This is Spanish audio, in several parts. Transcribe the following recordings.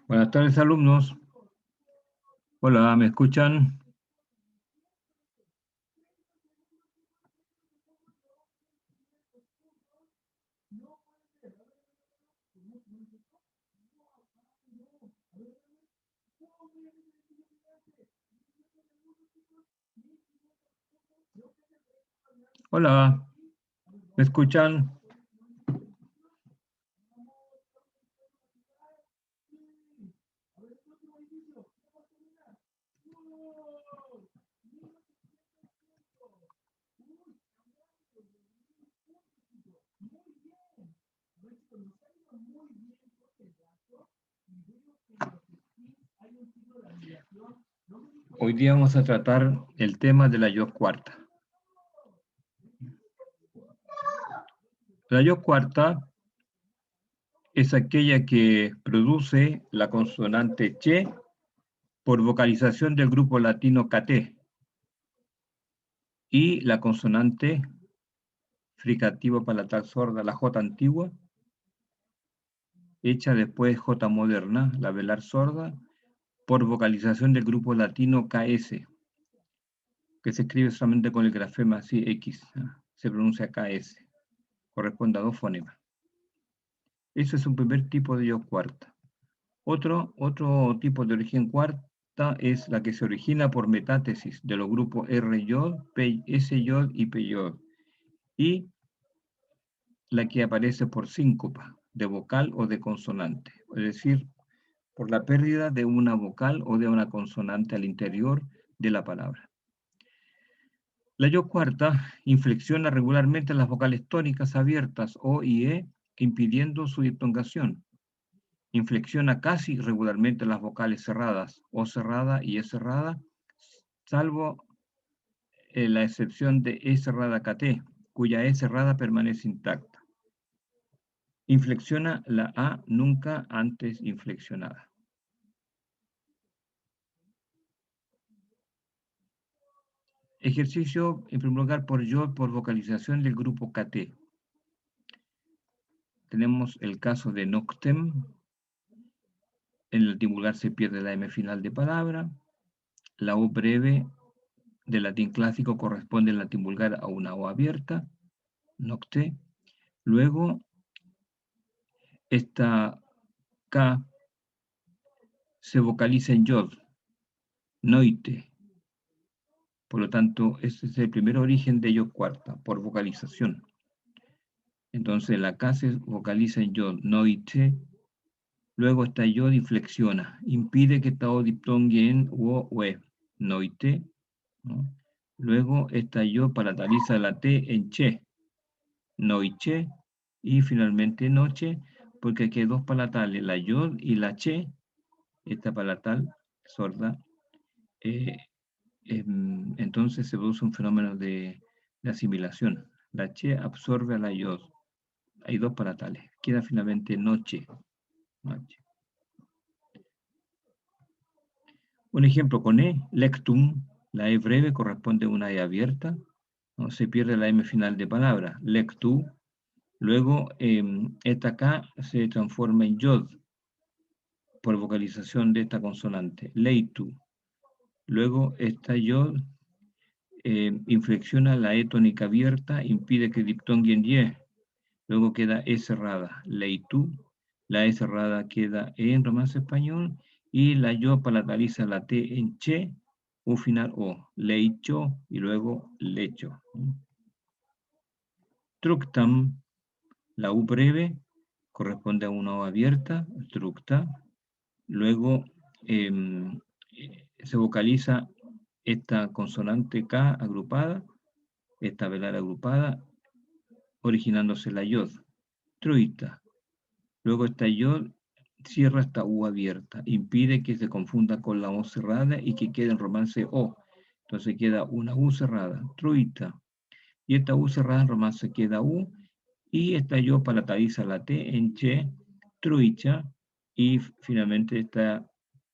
Buenas tardes, alumnos. Hola, ¿me escuchan? Hola, ¿me escuchan? Hoy día vamos a tratar el tema de la yo cuarta. La yo cuarta es aquella que produce la consonante che por vocalización del grupo latino kt y la consonante fricativo palatal sorda, la j antigua, hecha después j moderna, la velar sorda, por vocalización del grupo latino ks, que se escribe solamente con el grafema así x, se pronuncia ks, corresponde a dos fonemas. Ese es un primer tipo de yo cuarta. Otro tipo de origen cuarta es la que se origina por metátesis de los grupos RY, SY y PY, y la que aparece por síncopa de vocal o de consonante, es decir, por la pérdida de una vocal o de una consonante al interior de la palabra. La yo cuarta inflexiona regularmente las vocales tónicas abiertas O y E, impidiendo su diptongación. Inflexiona casi regularmente las vocales cerradas, O cerrada y E cerrada, salvo la excepción de E cerrada KT, cuya E cerrada permanece intacta. Inflexiona la A nunca antes inflexionada. Ejercicio, en primer lugar, por vocalización del grupo KT. Tenemos el caso de noctem. En el divulgar se pierde la M final de palabra. La O breve del latín clásico corresponde en latín vulgar a una O abierta, nocte. Luego, esta K se vocaliza en yod, noite. Por lo tanto, este es el primer origen de yo cuarta, por vocalización. Entonces, la K se vocaliza en yod, noite. Luego esta yod inflexiona, impide que esta O diptongue en o, ue, noite, ¿no? Luego esta yod palataliza la T en che, noiche, y finalmente noche, porque aquí hay dos palatales, la yod y la che, esta palatal sorda, entonces se produce un fenómeno de asimilación. La che absorbe a la yod, hay dos palatales, queda finalmente noche. Noche. Un ejemplo con E, lectum, la E breve corresponde a una E abierta, ¿no? Se pierde la M final de palabra, lectu. Luego, esta K se transforma en yod por vocalización de esta consonante, leitu. Luego, esta yod inflexiona la E tónica abierta, impide que diptongue en ye. Luego queda E cerrada, leitu. La E cerrada queda E en romance español y la yo palataliza la T en che, U final O, leicho y luego lecho. Tructam, la U breve corresponde a una O abierta, tructa. Luego se vocaliza esta consonante K agrupada, esta velar agrupada, originándose la yod, truita. Luego esta yod cierra esta U abierta, impide que se confunda con la O cerrada y que quede en romance O. Entonces queda una U cerrada, truita. Y esta U cerrada en romance queda U, y esta yod palataliza la T en che, truicha, y finalmente esta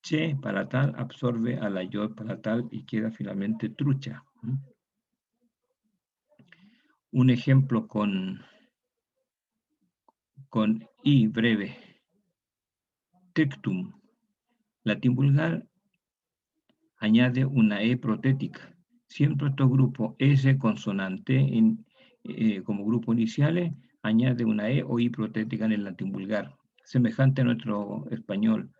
che palatal absorbe a la yod palatal y queda finalmente trucha. Un ejemplo con I breve. Trictum. Latín vulgar añade una E protética. Siempre estos grupos S consonante como grupos iniciales añade una E o I protética en el latín vulgar, semejante a nuestro español.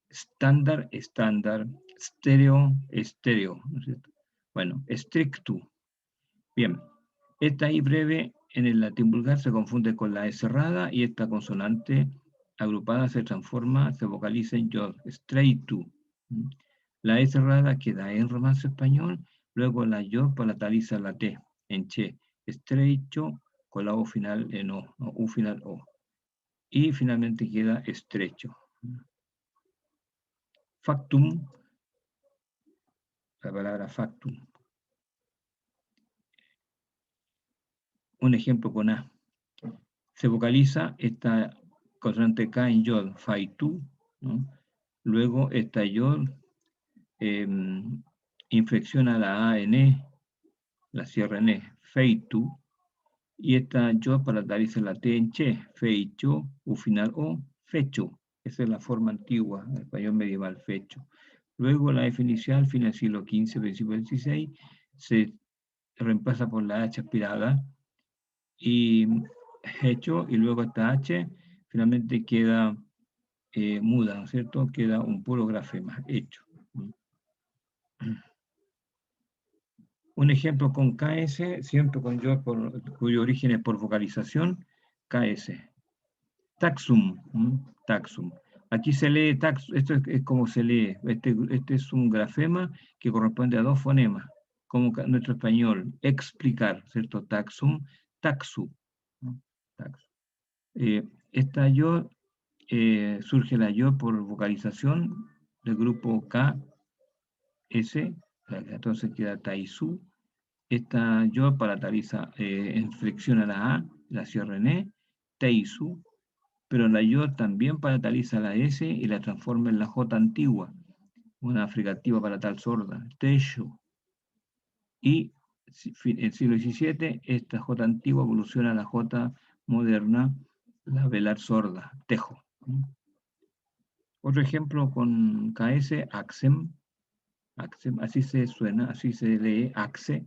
Estándar, estándar, estéreo, estéreo, ¿no es cierto? Bueno, strictu. Bien, esta I breve en el latín vulgar se confunde con la E cerrada y esta consonante agrupada se transforma, se vocaliza en yod, streitu. La E cerrada queda en romance español, luego la yod palataliza la T en che, estrecho con la O final en O, U final O. Y finalmente queda estrecho. Factum, la palabra factum. Un ejemplo con A. Se vocaliza esta consonante K en yod, faitu, ¿no? Luego esta yod inflexiona la A en E, la cierra en E, feitu, y esta yod palataliza la T en che, feicho, U final O, fecho. Esa es la forma antigua, en español medieval, fecho. Luego la F inicial, fin del siglo XV, principio del XVI, se reemplaza por la H aspirada y hecho, y luego esta H finalmente queda muda, ¿no es cierto? Queda un puro grafema, hecho. Un ejemplo con KS, siempre con yo, cuyo origen es por vocalización, KS. Taxum, taxum. Aquí se lee taxum, esto es como se lee, este es un grafema que corresponde a dos fonemas, como nuestro español, explicar, ¿cierto? Taxum, taxu. ¿No? Taxu. Esta yo, surge la yo por vocalización del grupo K, S, entonces queda Taisu. Esta yo palataliza, inflexiona la A, la cierra en E, Teisu, pero la yo también palataliza la S y la transforma en la J antigua, una fricativa palatal sorda, Teishu. Y en el siglo XVII, esta J antigua evoluciona a la J moderna, la velar sorda, Tejo. Otro ejemplo con KS, Axem, así se suena, así se lee, Axe.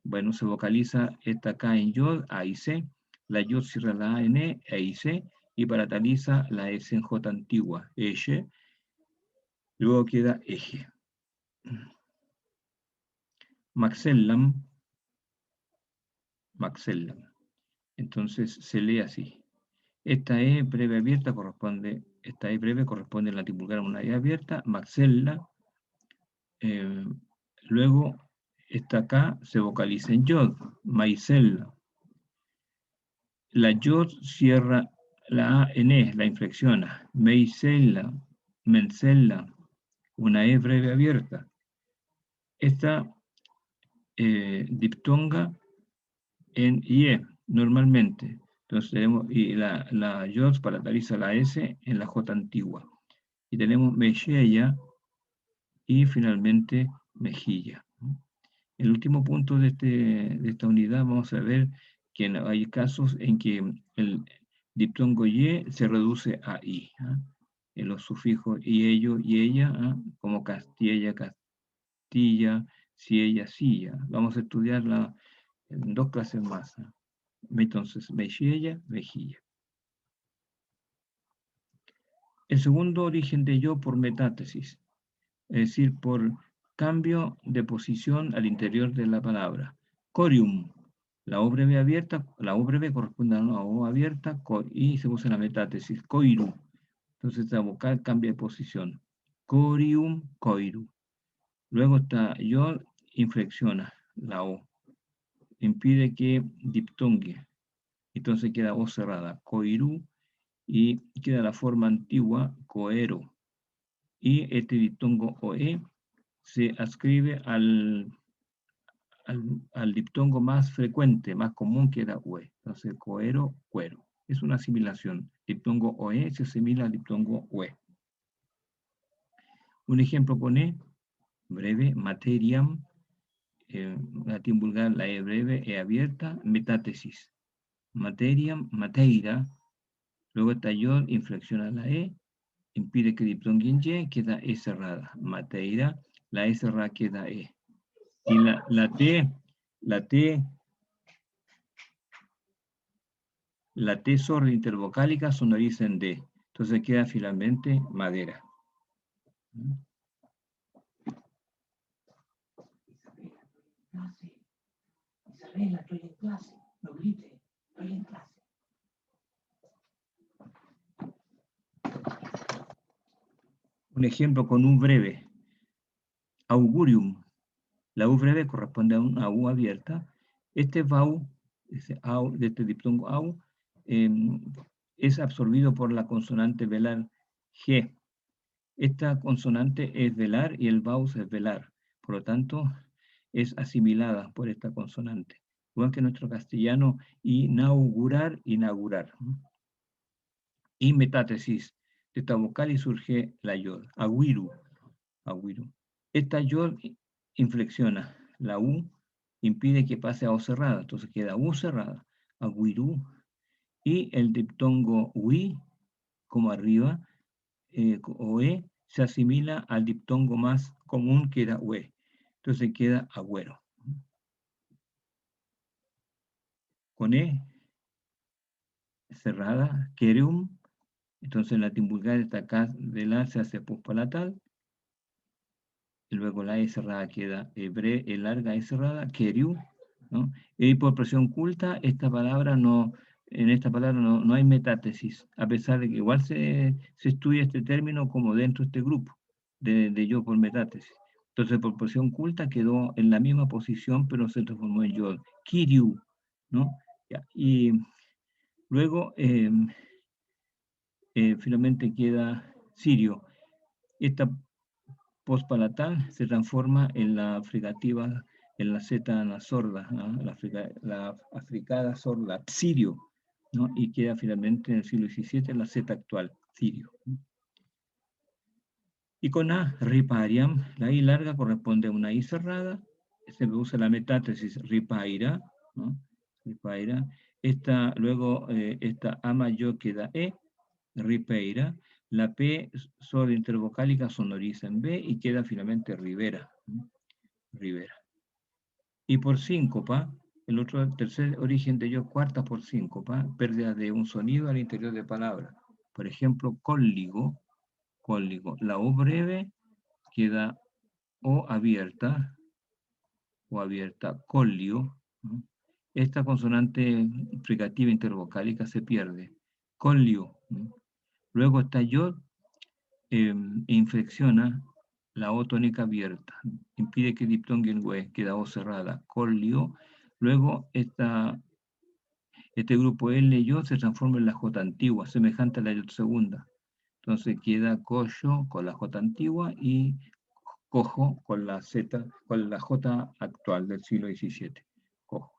Bueno, se vocaliza esta K en yod, A y C, la yod cierra la A en E y C, y palataliza la S en J antigua, eje, luego queda eje. Maxellam, maxellam. Entonces se lee así. Esta E breve abierta corresponde, esta E breve corresponde en latín vulgar a una E abierta, maxella. Luego esta K se vocaliza en yod, maicella. La yod cierra la A en E, la inflexiona, meicella, mencella, una E breve abierta. Esta diptonga en IE, normalmente. Entonces tenemos, y la yod palataliza la S en la J antigua. Y tenemos mejilla y finalmente mejilla. El último punto de esta unidad vamos a ver que hay casos en que el diptongo Y se reduce a I. En los sufijos y ello y ella, como Castilla, Castilla, si ella, silla. Vamos a estudiarla en 2 clases más. Entonces, mejilla, mejilla. El segundo origen de yo por metátesis, es decir, por cambio de posición al interior de la palabra. Corium, la O breve abierta, la O breve corresponde a una O abierta y se usa la metátesis. Coiru, entonces la vocal cambia de posición. Corium, coiru. Luego está yo, inflexiona la O, impide que diptongue. Entonces queda O cerrada, coiru, y queda la forma antigua, coero. Y este diptongo OE se ascribe al diptongo más frecuente, más común, que era UE. Entonces, coero, cuero. Es una asimilación. Diptongo OE se asimila al diptongo UE. Un ejemplo con E, breve, materiam, latín vulgar, la E breve, E abierta, metátesis. Materia, mateira, luego esta yod inflexiona la E, impide que diptongue en Y, queda E cerrada. Mateira, la E cerrada queda E. Y la T sorda intervocálica sonoriza en D. Entonces queda finalmente madera. Isabela, estoy en clase. No grite, estoy en clase. Un ejemplo con U breve. Augurium. La U breve corresponde a una U abierta. Este vau, de este diptongo au, es absorbido por la consonante velar G. Esta consonante es velar y el vau es velar. Por lo tanto, es asimilada por esta consonante. Igual que nuestro castellano, inaugurar, inaugurar. Y metátesis. De esta vocal y surge la yod. Aguiru, aguiru. Esta yod inflexiona la U, impide que pase a O cerrada, entonces queda U cerrada, aguirú, y el diptongo UI, como arriba, o E, se asimila al diptongo más común que era UE, entonces queda agüero. Con E cerrada, querum, entonces en latín vulgar esta K de la se hace pospalatal, y luego la E cerrada queda E larga E cerrada, queriu, ¿no? Y por presión culta, en esta palabra no hay metátesis, a pesar de que igual se estudia este término como dentro de este grupo, de yo por metátesis. Entonces, por presión culta quedó en la misma posición, pero se transformó en yo, kiriu, ¿no? Ya, y luego, finalmente queda sirio. Esta pospalatal se transforma en la fricativa, en la Z la sorda, ¿no? la africada sorda, sirio, ¿no? Y queda finalmente en el siglo XVII la Z actual, sirio. Y con A, ripariam, la I larga corresponde a una I cerrada, se usa la metátesis ripaira, ¿no? Ripaira. Luego, esta A mayor queda E, ripeira, la P sorda intervocálica sonoriza en B y queda finalmente Rivera. Rivera. Y por síncopa, el tercer origen de yo, cuarta por síncopa, pérdida de un sonido al interior de palabra. Por ejemplo, cóligo, cóligo. La O breve queda O abierta, colio. ¿No? Esta consonante fricativa intervocálica se pierde. Colio. ¿No? Luego está yo, inflexiona la O tónica abierta, impide que diptongue en güe, queda O cerrada, colio. Luego este grupo L y yo se transforma en la J antigua, semejante a la J segunda. Entonces queda collo con la J antigua y cojo con la Z, con la J actual del siglo XVII. Cojo.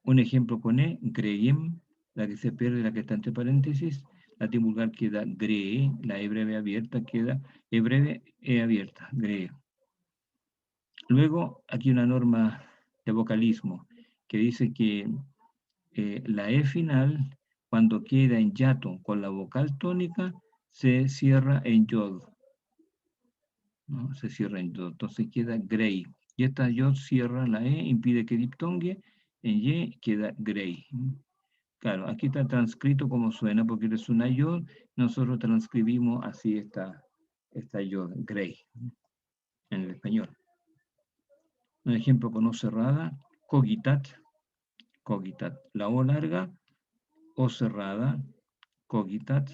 Un ejemplo con E, greiem, la que se pierde, la que está entre paréntesis, latín vulgar queda gree, la E breve abierta queda E breve, E abierta, gree. Luego, aquí una norma de vocalismo que dice que la E final, cuando queda en yato con la vocal tónica, se cierra en yod. ¿No? Se cierra en yod, entonces queda grey. Y esta yod cierra la E, impide que diptongue, en Y queda grey. Claro, aquí está transcrito como suena, porque es una yod, nosotros transcribimos así esta yod, grey, en el español. Un ejemplo con O cerrada, cogitat, cogitat. La O larga, O cerrada, cogitat.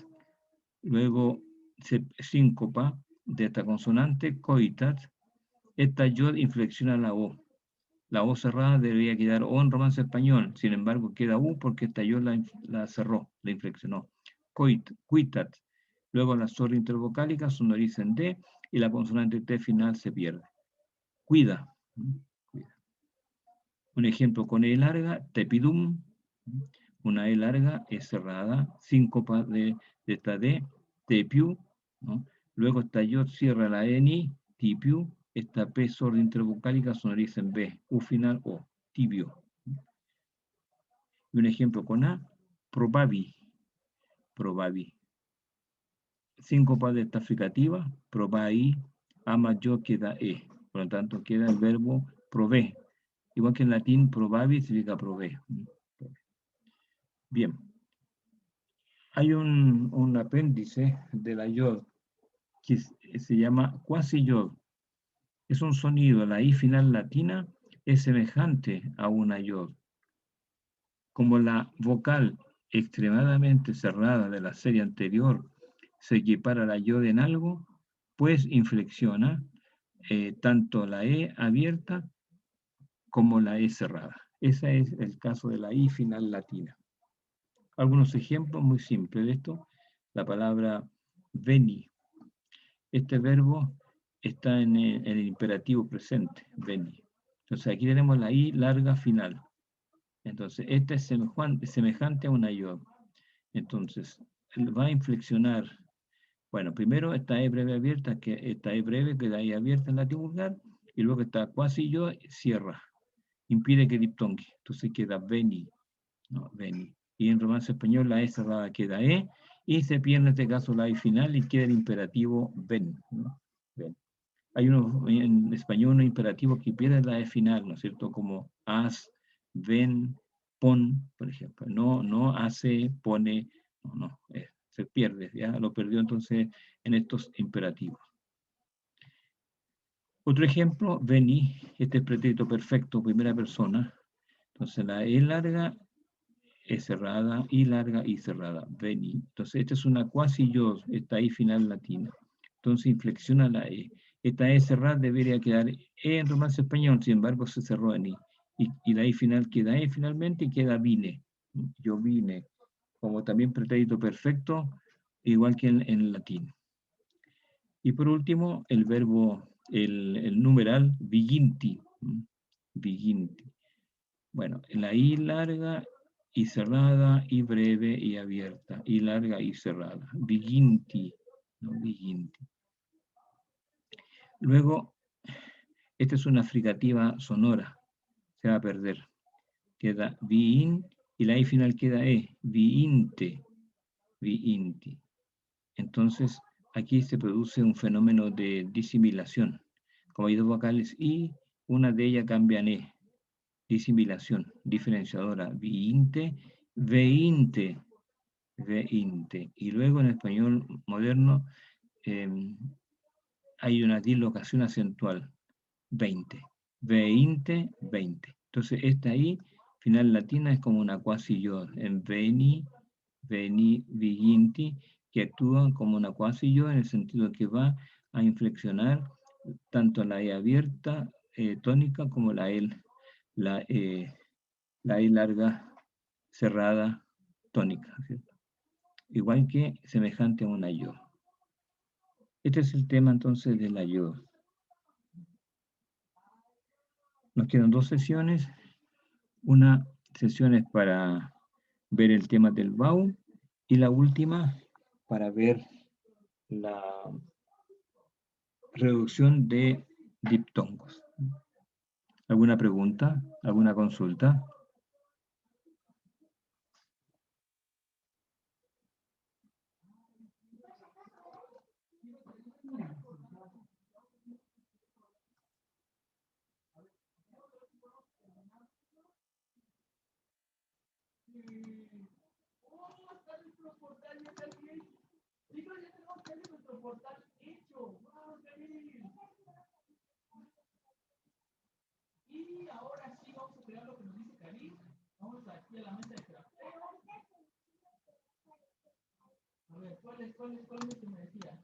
Luego síncopa de esta consonante, coitat. Esta yod inflexiona la O. La O cerrada debería quedar O en romance español, sin embargo queda U porque esta yod la cerró, la inflexionó. Cuitat. Luego la sorda intervocálica sonoriza en D y la consonante T final se pierde. Cuida. Un ejemplo con E larga, tepidum. Una E larga es cerrada, síncopa de esta D, tepiu. ¿No? Luego esta yod cierra la N, tipiu, Esta P sorda intervocálica sonoriza en B, U final O, tibio. Y un ejemplo con A, probabi, probabi. Síncopa de esta fricativa, probai, A mayor queda E. Por lo tanto, queda el verbo probé. Igual que en latín, probabi significa probé. Bien. Hay un apéndice de la yod que se llama cuasi yod. Es un sonido, la I final latina es semejante a una yod. Como la vocal extremadamente cerrada de la serie anterior se equipara a la yod en algo, pues inflexiona tanto la E abierta como la E cerrada. Ese es el caso de la I final latina. Algunos ejemplos muy simples de esto. La palabra veni. Este verbo está en el imperativo presente, veni. Entonces aquí tenemos la I larga final. Entonces esta es semejante a una yod. Entonces va a inflexionar. Bueno, primero esta E breve abierta, que esta E breve queda ahí abierta en latín vulgar, y luego esta cuasi yod cierra. Impide que diptongue. Entonces queda veni. No, veni. Y en romance español la E cerrada queda E, y se pierde en este caso la I final y queda el imperativo ven. ¿No? Ven. Hay en español unos imperativos que pierden la E final, ¿no es cierto? Como haz, ven, pon, por ejemplo. No hace, pone, no, se pierde, ya lo perdió entonces en estos imperativos. Otro ejemplo, veni, este es pretérito perfecto, primera persona. Entonces la E larga es cerrada, I larga, I cerrada, veni. Entonces esta es una cuasi yod, esta I final latina. Entonces inflexiona la E. Esta E cerrada debería quedar E en romance español, sin embargo se cerró en I. Y la I final queda E finalmente y queda vine. Yo vine. Como también pretérito perfecto, igual que en latín. Y por último, el verbo, el numeral viginti. Viginti. Bueno, la I larga y cerrada, y breve y abierta, y larga y cerrada. Viginti, ¿no? Viginti. Luego, esta es una fricativa sonora, se va a perder. Queda viin y la I final queda E, viinte, viinti. Entonces, aquí se produce un fenómeno de disimilación. Como hay dos vocales I, una de ellas cambia en E. Disimilación, diferenciadora, viinte, veinte, veinte. Y luego en español moderno hay una dislocación acentual, 20, veinte, 20. Entonces esta ahí, final latina, es como una cuasi yod, en veni, veni, viginti, que actúa como una cuasi yod en el sentido que va a inflexionar tanto la E abierta tónica como la E larga cerrada tónica, ¿cierto? Igual que semejante a una yod. Este es el tema entonces de la yod. Nos quedan dos sesiones. Una sesión es para ver el tema del vowel y la última para ver la reducción de diptongos. ¿Alguna pregunta? ¿Alguna consulta? Y ahora sí vamos a crear lo que nos dice Karim. Vamos aquí a la mesa de crafteo. A ver, ¿cuál es que me decía?